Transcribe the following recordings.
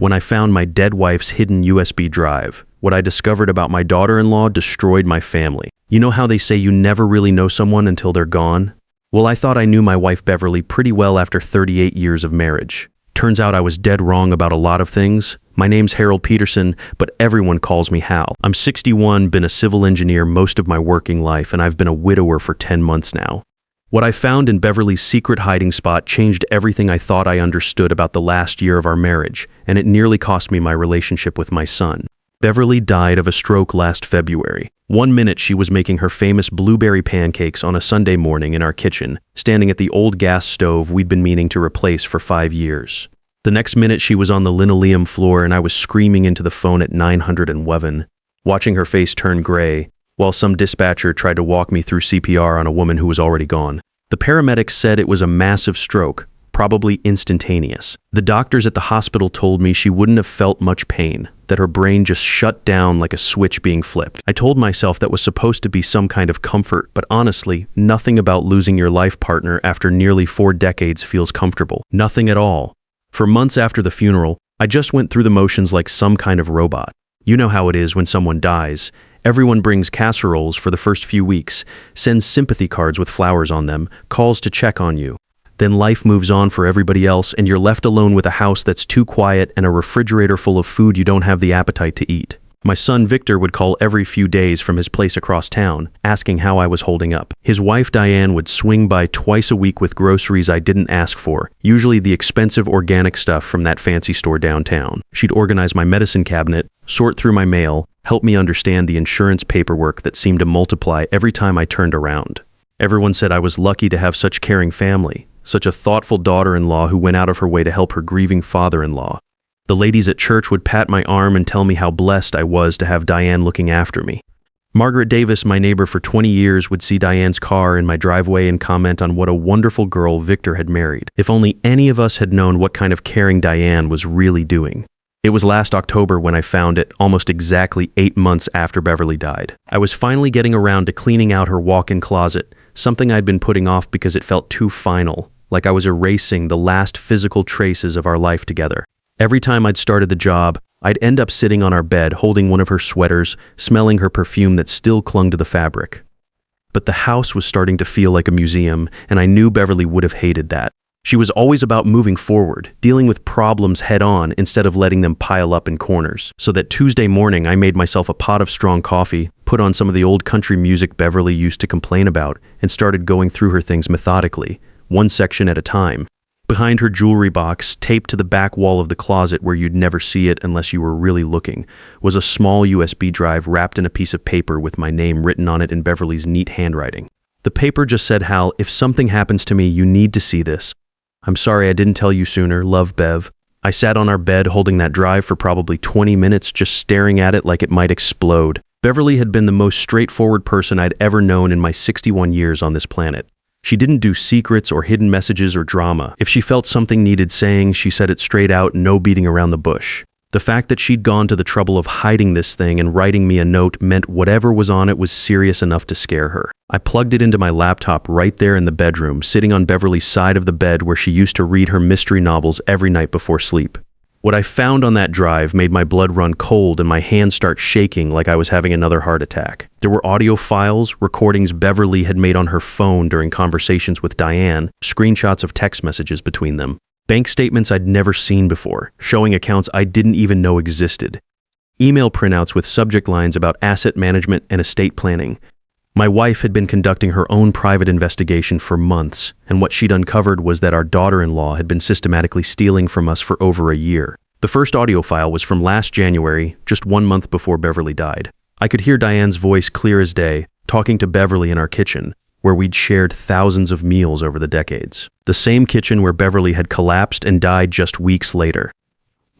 when I found my dead wife's hidden USB drive. What I discovered about my daughter-in-law destroyed my family. You know how they say you never really know someone until they're gone? Well, I thought I knew my wife Beverly pretty well after 38 years of marriage. Turns out I was dead wrong about a lot of things. My name's Harold Peterson, but everyone calls me Hal. I'm 61, been a civil engineer most of my working life, and I've been a widower for 10 months now. What I found in Beverly's secret hiding spot changed everything I thought I understood about the last year of our marriage, and it nearly cost me my relationship with my son. Beverly died of a stroke last February. One minute she was making her famous blueberry pancakes on a Sunday morning in our kitchen, standing at the old gas stove we'd been meaning to replace for 5 years. The next minute she was on the linoleum floor and I was screaming into the phone at 911, watching her face turn gray, while some dispatcher tried to walk me through CPR on a woman who was already gone. The paramedics said it was a massive stroke, probably instantaneous. The doctors at the hospital told me she wouldn't have felt much pain, that her brain just shut down like a switch being flipped. I told myself that was supposed to be some kind of comfort, but honestly, nothing about losing your life partner after nearly 4 decades feels comfortable. Nothing at all. For months after the funeral, I just went through the motions like some kind of robot. You know how it is when someone dies. Everyone brings casseroles for the first few weeks, sends sympathy cards with flowers on them, calls to check on you. Then life moves on for everybody else and you're left alone with a house that's too quiet and a refrigerator full of food you don't have the appetite to eat. My son Victor would call every few days from his place across town, asking how I was holding up. His wife Diane would swing by twice a week with groceries I didn't ask for, usually the expensive organic stuff from that fancy store downtown. She'd organize my medicine cabinet, sort through my mail, help me understand the insurance paperwork that seemed to multiply every time I turned around. Everyone said I was lucky to have such caring family, such a thoughtful daughter-in-law who went out of her way to help her grieving father-in-law. The ladies at church would pat my arm and tell me how blessed I was to have Diane looking after me. Margaret Davis, my neighbor for 20 years, would see Diane's car in my driveway and comment on what a wonderful girl Victor had married. If only any of us had known what kind of caring Diane was really doing. It was last October when I found it, almost exactly 8 months after Beverly died. I was finally getting around to cleaning out her walk-in closet, something I'd been putting off because it felt too final, like I was erasing the last physical traces of our life together. Every time I'd started the job, I'd end up sitting on our bed holding one of her sweaters, smelling her perfume that still clung to the fabric. But the house was starting to feel like a museum, and I knew Beverly would have hated that. She was always about moving forward, dealing with problems head-on instead of letting them pile up in corners. So that Tuesday morning, I made myself a pot of strong coffee, put on some of the old country music Beverly used to complain about, and started going through her things methodically, one section at a time. Behind her jewelry box, taped to the back wall of the closet where you'd never see it unless you were really looking, was a small USB drive wrapped in a piece of paper with my name written on it in Beverly's neat handwriting. The paper just said, "Hal, if something happens to me, you need to see this. I'm sorry I didn't tell you sooner. Love, Bev." I sat on our bed holding that drive for probably 20 minutes, just staring at it like it might explode. Beverly had been the most straightforward person I'd ever known in my 61 years on this planet. She didn't do secrets or hidden messages or drama. If she felt something needed saying, she said it straight out, no beating around the bush. The fact that she'd gone to the trouble of hiding this thing and writing me a note meant whatever was on it was serious enough to scare her. I plugged it into my laptop right there in the bedroom, sitting on Beverly's side of the bed where she used to read her mystery novels every night before sleep. What I found on that drive made my blood run cold and my hands start shaking like I was having another heart attack. There were audio files, recordings Beverly had made on her phone during conversations with Diane, screenshots of text messages between them. Bank statements I'd never seen before, showing accounts I didn't even know existed. Email printouts with subject lines about asset management and estate planning. My wife had been conducting her own private investigation for months, and what she'd uncovered was that our daughter-in-law had been systematically stealing from us for over a year. The first audio file was from last January, just 1 month before Beverly died. I could hear Diane's voice clear as day, talking to Beverly in our kitchen, where we'd shared thousands of meals over the decades. The same kitchen where Beverly had collapsed and died just weeks later.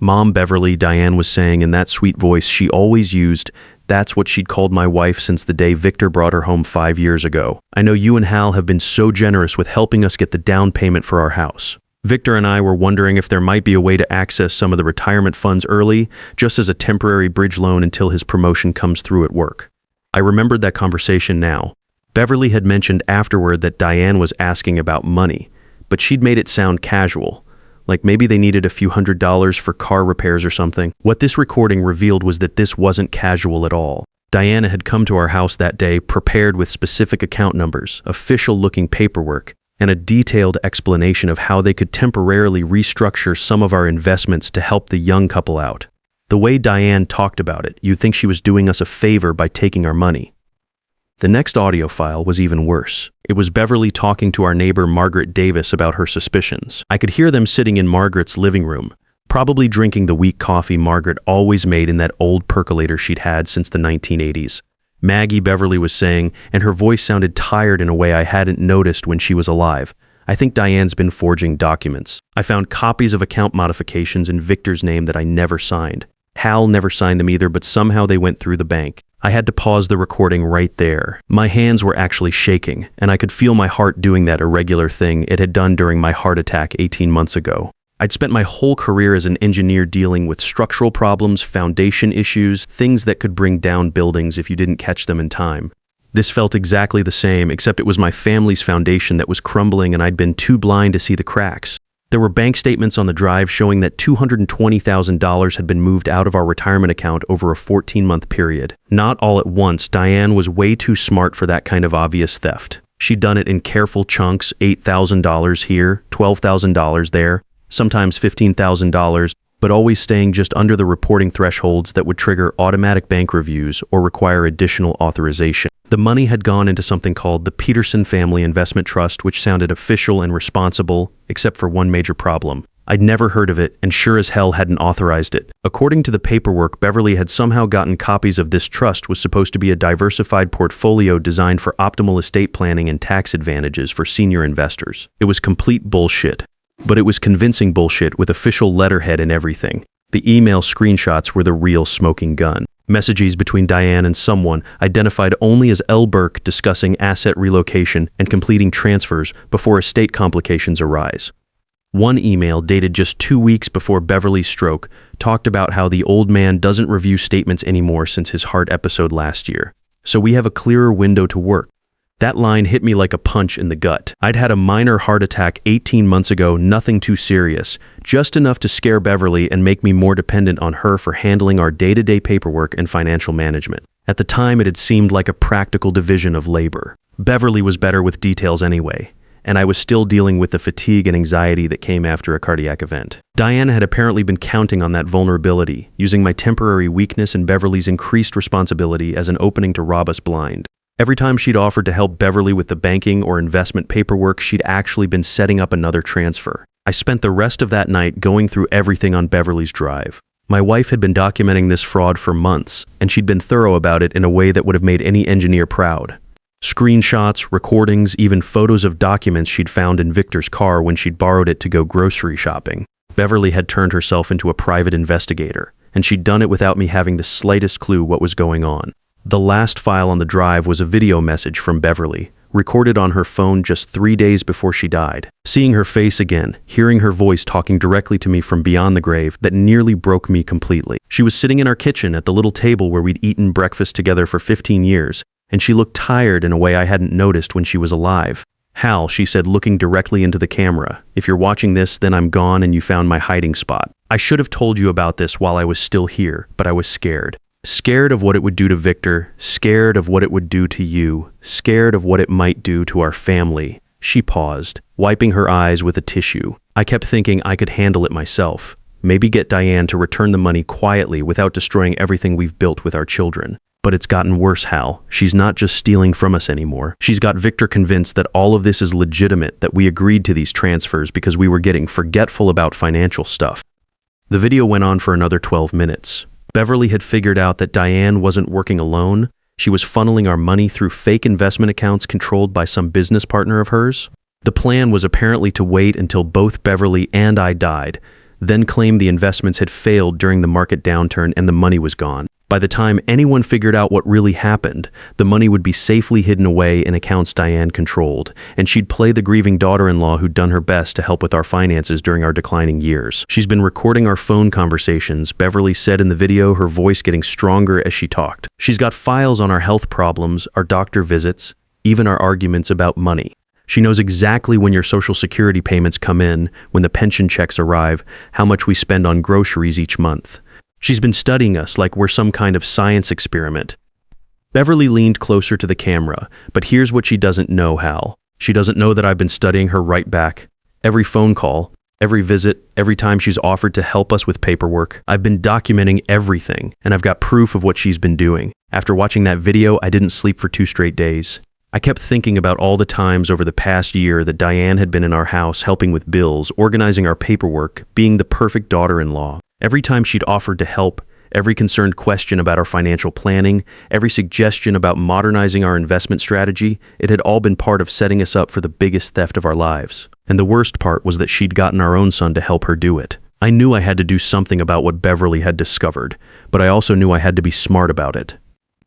"Mom, Beverly," Diane was saying in that sweet voice she always used. That's what she'd called my wife since the day Victor brought her home 5 years ago. "I know you and Hal have been so generous with helping us get the down payment for our house. Victor and I were wondering if there might be a way to access some of the retirement funds early, just as a temporary bridge loan until his promotion comes through at work." I remembered that conversation now. Beverly had mentioned afterward that Diane was asking about money, but she'd made it sound casual, like maybe they needed a few $100s for car repairs or something. What this recording revealed was that this wasn't casual at all. Diana had come to our house that day prepared with specific account numbers, official-looking paperwork, and a detailed explanation of how they could temporarily restructure some of our investments to help the young couple out. The way Diane talked about it, you'd think she was doing us a favor by taking our money. The next audio file was even worse. It was Beverly talking to our neighbor Margaret Davis about her suspicions. I could hear them sitting in Margaret's living room, probably drinking the weak coffee Margaret always made in that old percolator she'd had since the 1980s. Maggie, Beverly was saying, and her voice sounded tired in a way I hadn't noticed when she was alive. I think Diane's been forging documents. I found copies of account modifications in Victor's name that I never signed. Hal never signed them either, but somehow they went through the bank. I had to pause the recording right there. My hands were actually shaking, and I could feel my heart doing that irregular thing it had done during my heart attack 18 months ago. I'd spent my whole career as an engineer dealing with structural problems, foundation issues, things that could bring down buildings if you didn't catch them in time. This felt exactly the same, except it was my family's foundation that was crumbling and I'd been too blind to see the cracks. There were bank statements on the drive showing that $220,000 had been moved out of our retirement account over a 14-month period. Not all at once, Diane was way too smart for that kind of obvious theft. She'd done it in careful chunks, $8,000 here, $12,000 there, sometimes $15,000, but always staying just under the reporting thresholds that would trigger automatic bank reviews or require additional authorization. The money had gone into something called the Peterson Family Investment Trust, which sounded official and responsible, except for one major problem. I'd never heard of it, and sure as hell hadn't authorized it. According to the paperwork, Beverly had somehow gotten copies of this trust was supposed to be a diversified portfolio designed for optimal estate planning and tax advantages for senior investors. It was complete bullshit. But it was convincing bullshit with official letterhead and everything. The email screenshots were the real smoking gun. Messages between Diane and someone identified only as L. Burke discussing asset relocation and completing transfers before estate complications arise. One email, dated just 2 weeks before Beverly's stroke, talked about how the old man doesn't review statements anymore since his heart episode last year. So we have a clearer window to work. That line hit me like a punch in the gut. I'd had a minor heart attack 18 months ago, nothing too serious, just enough to scare Beverly and make me more dependent on her for handling our day-to-day paperwork and financial management. At the time, it had seemed like a practical division of labor. Beverly was better with details anyway, and I was still dealing with the fatigue and anxiety that came after a cardiac event. Diana had apparently been counting on that vulnerability, using my temporary weakness and Beverly's increased responsibility as an opening to rob us blind. Every time she'd offered to help Beverly with the banking or investment paperwork, she'd actually been setting up another transfer. I spent the rest of that night going through everything on Beverly's drive. My wife had been documenting this fraud for months, and she'd been thorough about it in a way that would have made any engineer proud. Screenshots, recordings, even photos of documents she'd found in Victor's car when she'd borrowed it to go grocery shopping. Beverly had turned herself into a private investigator, and she'd done it without me having the slightest clue what was going on. The last file on the drive was a video message from Beverly, recorded on her phone just 3 days before she died. Seeing her face again, hearing her voice talking directly to me from beyond the grave, that nearly broke me completely. She was sitting in our kitchen at the little table where we'd eaten breakfast together for 15 years, and she looked tired in a way I hadn't noticed when she was alive. "Hal," she said, looking directly into the camera, "if you're watching this, then I'm gone and you found my hiding spot. I should have told you about this while I was still here, but I was scared. Scared of what it would do to Victor, scared of what it would do to you, scared of what it might do to our family." She paused, wiping her eyes with a tissue. I kept thinking I could handle it myself. Maybe get Diane to return the money quietly without destroying everything we've built with our children. But it's gotten worse, Hal. She's not just stealing from us anymore. She's got Victor convinced that all of this is legitimate, that we agreed to these transfers because we were getting forgetful about financial stuff. The video went on for another 12 minutes. Beverly had figured out that Diane wasn't working alone. She was funneling our money through fake investment accounts controlled by some business partner of hers. The plan was apparently to wait until both Beverly and I died, then claim the investments had failed during the market downturn and the money was gone. By the time anyone figured out what really happened, the money would be safely hidden away in accounts Diane controlled, and she'd play the grieving daughter-in-law who'd done her best to help with our finances during our declining years. She's been recording our phone conversations, Beverly said in the video, her voice getting stronger as she talked. She's got files on our health problems, our doctor visits, even our arguments about money. She knows exactly when your Social Security payments come in, when the pension checks arrive, how much we spend on groceries each month. She's been studying us like we're some kind of science experiment. Beverly leaned closer to the camera, but here's what she doesn't know, Hal. She doesn't know that I've been studying her right back. Every phone call, every visit, every time she's offered to help us with paperwork, I've been documenting everything, and I've got proof of what she's been doing. After watching that video, I didn't sleep for 2 straight days. I kept thinking about all the times over the past year that Diane had been in our house helping with bills, organizing our paperwork, being the perfect daughter-in-law. Every time she'd offered to help, every concerned question about our financial planning, every suggestion about modernizing our investment strategy, it had all been part of setting us up for the biggest theft of our lives. And the worst part was that she'd gotten our own son to help her do it. I knew I had to do something about what Beverly had discovered, but I also knew I had to be smart about it.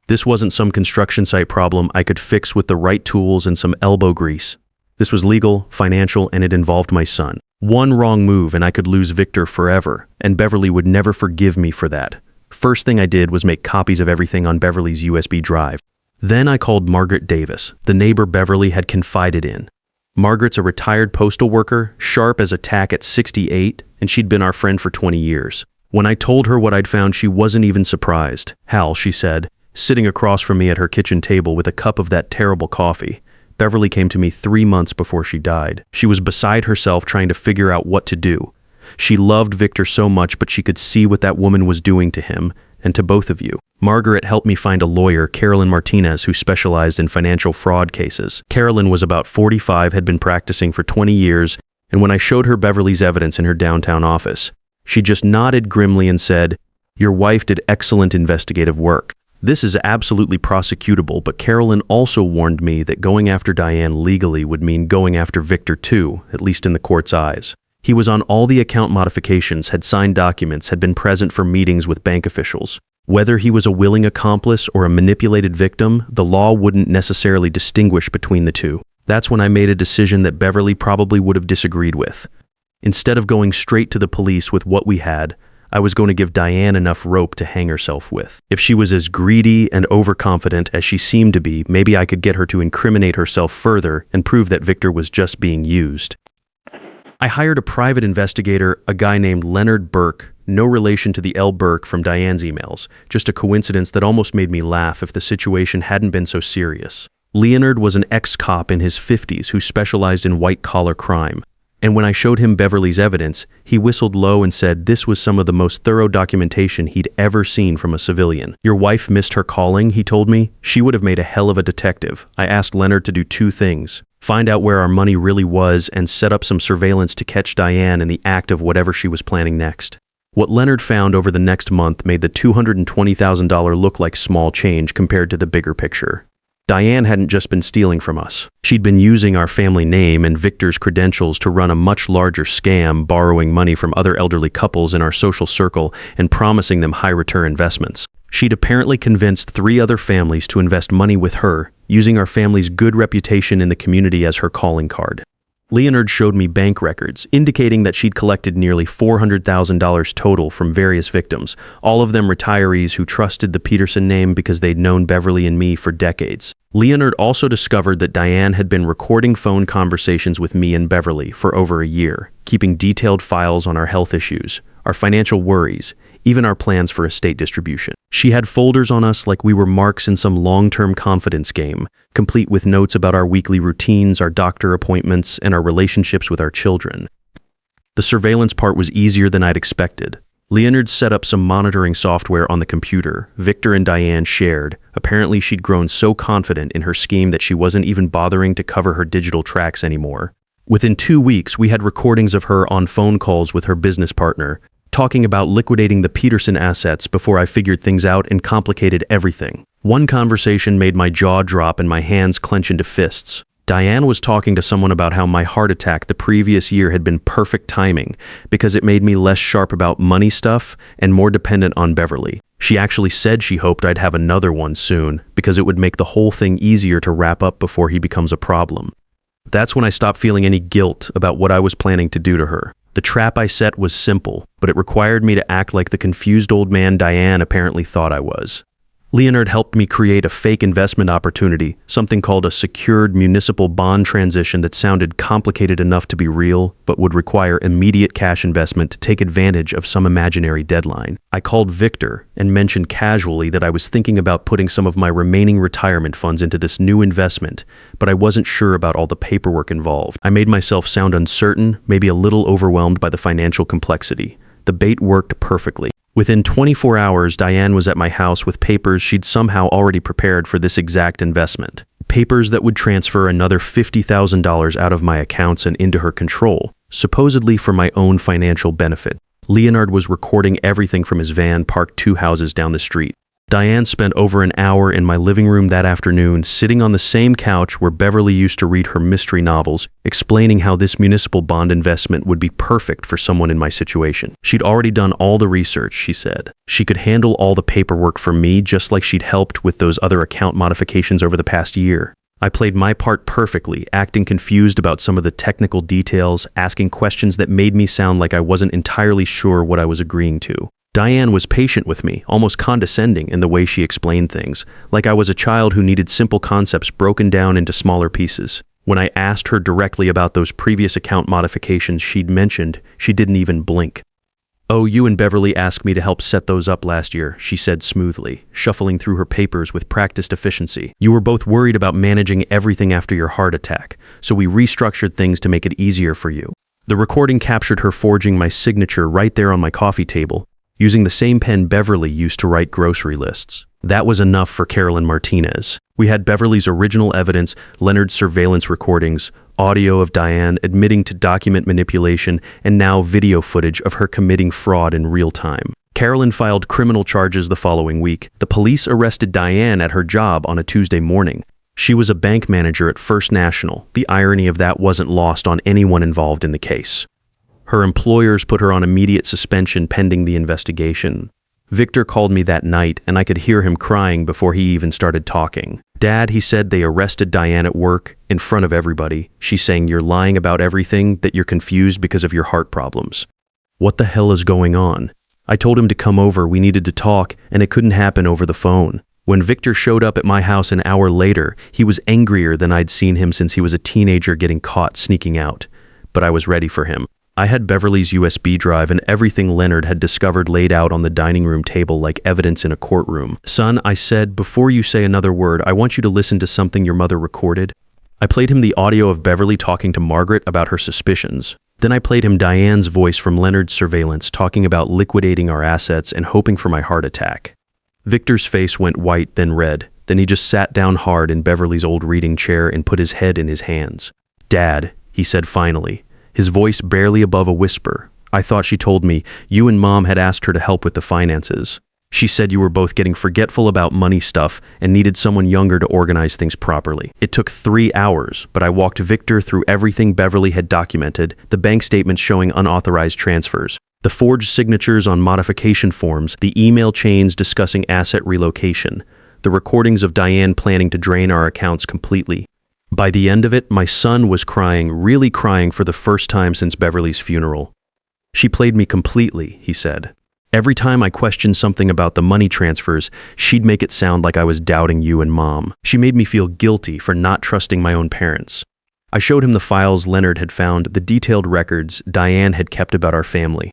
This wasn't some construction site problem I could fix with the right tools and some elbow grease. This was legal, financial, and it involved my son. One wrong move and I could lose Victor forever, and Beverly would never forgive me for that. First thing I did was make copies of everything on Beverly's USB drive. Then I called Margaret Davis, the neighbor Beverly had confided in. Margaret's a retired postal worker, sharp as a tack at 68, and she'd been our friend for 20 years. When I told her what I'd found, she wasn't even surprised. "Hal," she said, sitting across from me at her kitchen table with a cup of that terrible coffee. Beverly came to me 3 months before she died. She was beside herself trying to figure out what to do. She loved Victor so much, but she could see what that woman was doing to him, and to both of you. Margaret helped me find a lawyer, Carolyn Martinez, who specialized in financial fraud cases. Carolyn was about 45, had been practicing for 20 years, and when I showed her Beverly's evidence in her downtown office, she just nodded grimly and said, "Your wife did excellent investigative work. This is absolutely prosecutable," but Carolyn also warned me that going after Diane legally would mean going after Victor too, at least in the court's eyes. He was on all the account modifications, had signed documents, had been present for meetings with bank officials. Whether he was a willing accomplice or a manipulated victim, the law wouldn't necessarily distinguish between the two. That's when I made a decision that Beverly probably would have disagreed with. Instead of going straight to the police with what we had, I was going to give Diane enough rope to hang herself with. If she was as greedy and overconfident as she seemed to be, maybe I could get her to incriminate herself further and prove that Victor was just being used. I hired a private investigator, a guy named Leonard Burke, no relation to the L. Burke from Diane's emails, just a coincidence that almost made me laugh if the situation hadn't been so serious. Leonard was an ex-cop in his 50s who specialized in white-collar crime. And when I showed him Beverly's evidence, he whistled low and said this was some of the most thorough documentation he'd ever seen from a civilian. "Your wife missed her calling," he told me. "She would have made a hell of a detective." I asked Leonard to do 2 things. Find out where our money really was and set up some surveillance to catch Diane in the act of whatever she was planning next. What Leonard found over the next month made the $220,000 look like small change compared to the bigger picture. Diane hadn't just been stealing from us. She'd been using our family name and Victor's credentials to run a much larger scam, borrowing money from other elderly couples in our social circle and promising them high-return investments. She'd apparently convinced 3 other families to invest money with her, using our family's good reputation in the community as her calling card. Leonard showed me bank records, indicating that she'd collected nearly $400,000 total from various victims, all of them retirees who trusted the Peterson name because they'd known Beverly and me for decades. Leonard also discovered that Diane had been recording phone conversations with me and Beverly for over a year, keeping detailed files on our health issues, our financial worries, even our plans for estate distribution. She had folders on us like we were marks in some long-term confidence game, complete with notes about our weekly routines, our doctor appointments, and our relationships with our children. The surveillance part was easier than I'd expected. Leonard set up some monitoring software on the computer Victor and Diane shared. Apparently she'd grown so confident in her scheme that she wasn't even bothering to cover her digital tracks anymore. Within 2 weeks, we had recordings of her on phone calls with her business partner, talking about liquidating the Peterson assets before I figured things out and complicated everything. One conversation made my jaw drop and my hands clench into fists. Diane was talking to someone about how my heart attack the previous year had been perfect timing because it made me less sharp about money stuff and more dependent on Beverly. She actually said she hoped I'd have another one soon because it would make the whole thing easier to wrap up before he becomes a problem. That's when I stopped feeling any guilt about what I was planning to do to her. The trap I set was simple, but it required me to act like the confused old man Diane apparently thought I was. Leonard helped me create a fake investment opportunity, something called a secured municipal bond transition that sounded complicated enough to be real, but would require immediate cash investment to take advantage of some imaginary deadline. I called Victor and mentioned casually that I was thinking about putting some of my remaining retirement funds into this new investment, but I wasn't sure about all the paperwork involved. I made myself sound uncertain, maybe a little overwhelmed by the financial complexity. The bait worked perfectly. Within 24 hours, Diane was at my house with papers she'd somehow already prepared for this exact investment. Papers that would transfer another $50,000 out of my accounts and into her control, supposedly for my own financial benefit. Leonard was recording everything from his van parked 2 houses down the street. Diane spent over an hour in my living room that afternoon, sitting on the same couch where Beverly used to read her mystery novels, explaining how this municipal bond investment would be perfect for someone in my situation. She'd already done all the research, she said. She could handle all the paperwork for me, just like she'd helped with those other account modifications over the past year. I played my part perfectly, acting confused about some of the technical details, asking questions that made me sound like I wasn't entirely sure what I was agreeing to. Diane was patient with me, almost condescending in the way she explained things, like I was a child who needed simple concepts broken down into smaller pieces. When I asked her directly about those previous account modifications she'd mentioned, she didn't even blink. "Oh, you and Beverly asked me to help set those up last year," she said smoothly, shuffling through her papers with practiced efficiency. "You were both worried about managing everything after your heart attack, so we restructured things to make it easier for you." The recording captured her forging my signature right there on my coffee table, using the same pen Beverly used to write grocery lists. That was enough for Carolyn Martinez. We had Beverly's original evidence, Leonard's surveillance recordings, audio of Diane admitting to document manipulation, and now video footage of her committing fraud in real time. Carolyn filed criminal charges the following week. The police arrested Diane at her job on a Tuesday morning. She was a bank manager at First National. The irony of that wasn't lost on anyone involved in the case. Her employers put her on immediate suspension pending the investigation. Victor called me that night, and I could hear him crying before he even started talking. "Dad," he said, "they arrested Diane at work, in front of everybody. She's saying you're lying about everything, that you're confused because of your heart problems." What the hell is going on? I told him to come over, we needed to talk, and it couldn't happen over the phone. When Victor showed up at my house an hour later, he was angrier than I'd seen him since he was a teenager getting caught sneaking out. But I was ready for him. I had Beverly's USB drive and everything Leonard had discovered laid out on the dining room table like evidence in a courtroom. "Son," I said, "before you say another word, I want you to listen to something your mother recorded." I played him the audio of Beverly talking to Margaret about her suspicions. Then I played him Diane's voice from Leonard's surveillance talking about liquidating our assets and hoping for my heart attack. Victor's face went white, then red. Then he just sat down hard in Beverly's old reading chair and put his head in his hands. "Dad," he said finally, his voice barely above a whisper. "I thought she told me you and Mom had asked her to help with the finances. She said you were both getting forgetful about money stuff and needed someone younger to organize things properly. It took 3 hours, but I walked Victor through everything Beverly had documented, the bank statements showing unauthorized transfers, the forged signatures on modification forms, the email chains discussing asset relocation, the recordings of Diane planning to drain our accounts completely. By the end of it, my son was crying, really crying for the first time since Beverly's funeral. "She played me completely," he said. "Every time I questioned something about the money transfers, she'd make it sound like I was doubting you and Mom. She made me feel guilty for not trusting my own parents." I showed him the files Leonard had found, the detailed records Diane had kept about our family.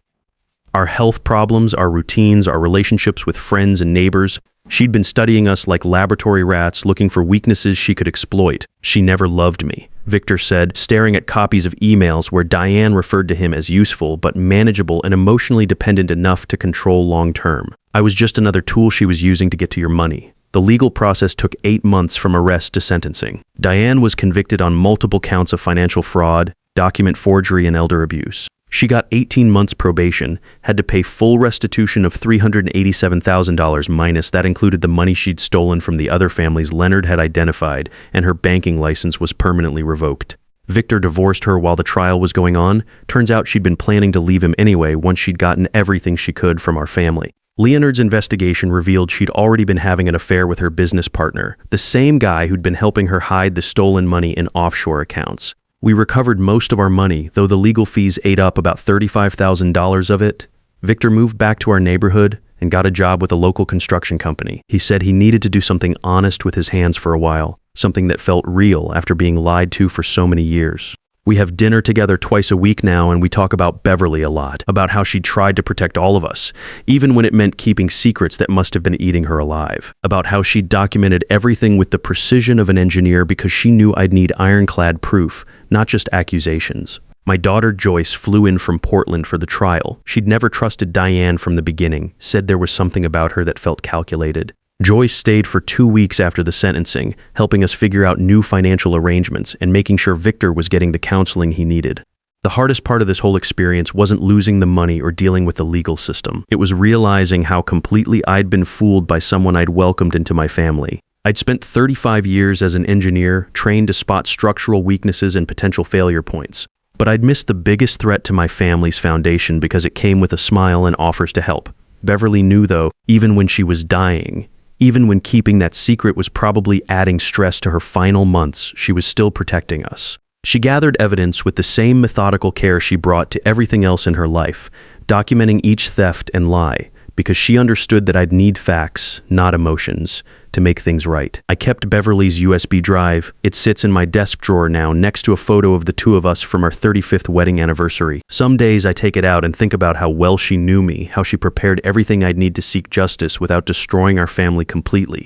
Our health problems, our routines, our relationships with friends and neighbors. She'd been studying us like laboratory rats, looking for weaknesses she could exploit. "She never loved me," Victor said, staring at copies of emails where Diane referred to him as useful but manageable and emotionally dependent enough to control long term. "I was just another tool she was using to get to your money." The legal process took 8 months from arrest to sentencing. Diane was convicted on multiple counts of financial fraud, document forgery, and elder abuse. She got 18 months probation, had to pay full restitution of $387,000 minus that included the money she'd stolen from the other families Leonard had identified, and her banking license was permanently revoked. Victor divorced her while the trial was going on. Turns out she'd been planning to leave him anyway once she'd gotten everything she could from our family. Leonard's investigation revealed she'd already been having an affair with her business partner, the same guy who'd been helping her hide the stolen money in offshore accounts. We recovered most of our money, though the legal fees ate up about $35,000 of it. Victor moved back to our neighborhood, and got a job with a local construction company. He said he needed to do something honest with his hands for a while, something that felt real after being lied to for so many years. We have dinner together twice a week now, and we talk about Beverly a lot, about how she tried to protect all of us, even when it meant keeping secrets that must have been eating her alive, about how she documented everything with the precision of an engineer because she knew I'd need ironclad proof, not just accusations. My daughter Joyce flew in from Portland for the trial. She'd never trusted Diane from the beginning, said there was something about her that felt calculated. Joyce stayed for 2 weeks after the sentencing, helping us figure out new financial arrangements and making sure Victor was getting the counseling he needed. The hardest part of this whole experience wasn't losing the money or dealing with the legal system. It was realizing how completely I'd been fooled by someone I'd welcomed into my family. I'd spent 35 years as an engineer, trained to spot structural weaknesses and potential failure points. But I'd missed the biggest threat to my family's foundation because it came with a smile and offers to help. Beverly knew, though, even when she was dying, even when keeping that secret was probably adding stress to her final months, she was still protecting us. She gathered evidence with the same methodical care she brought to everything else in her life, documenting each theft and lie, because she understood that I'd need facts, not emotions, to make things right. I kept Beverly's USB drive. It sits in my desk drawer now, next to a photo of the two of us from our 35th wedding anniversary. Some days I take it out and think about how well she knew me, how she prepared everything I'd need to seek justice without destroying our family completely.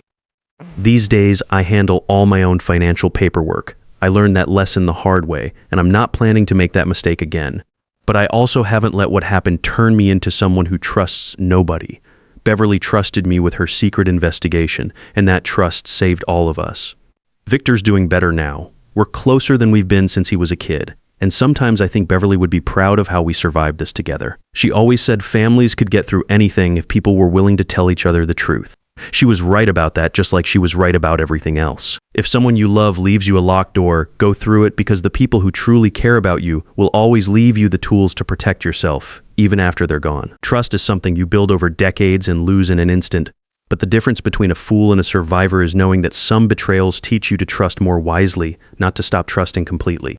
These days, I handle all my own financial paperwork. I learned that lesson the hard way, and I'm not planning to make that mistake again. But I also haven't let what happened turn me into someone who trusts nobody. Beverly trusted me with her secret investigation, and that trust saved all of us. Victor's doing better now. We're closer than we've been since he was a kid, and sometimes I think Beverly would be proud of how we survived this together. She always said families could get through anything if people were willing to tell each other the truth. She was right about that, just like she was right about everything else. If someone you love leaves you a locked door, go through it, because the people who truly care about you will always leave you the tools to protect yourself, even after they're gone. Trust is something you build over decades and lose in an instant. But the difference between a fool and a survivor is knowing that some betrayals teach you to trust more wisely, not to stop trusting completely.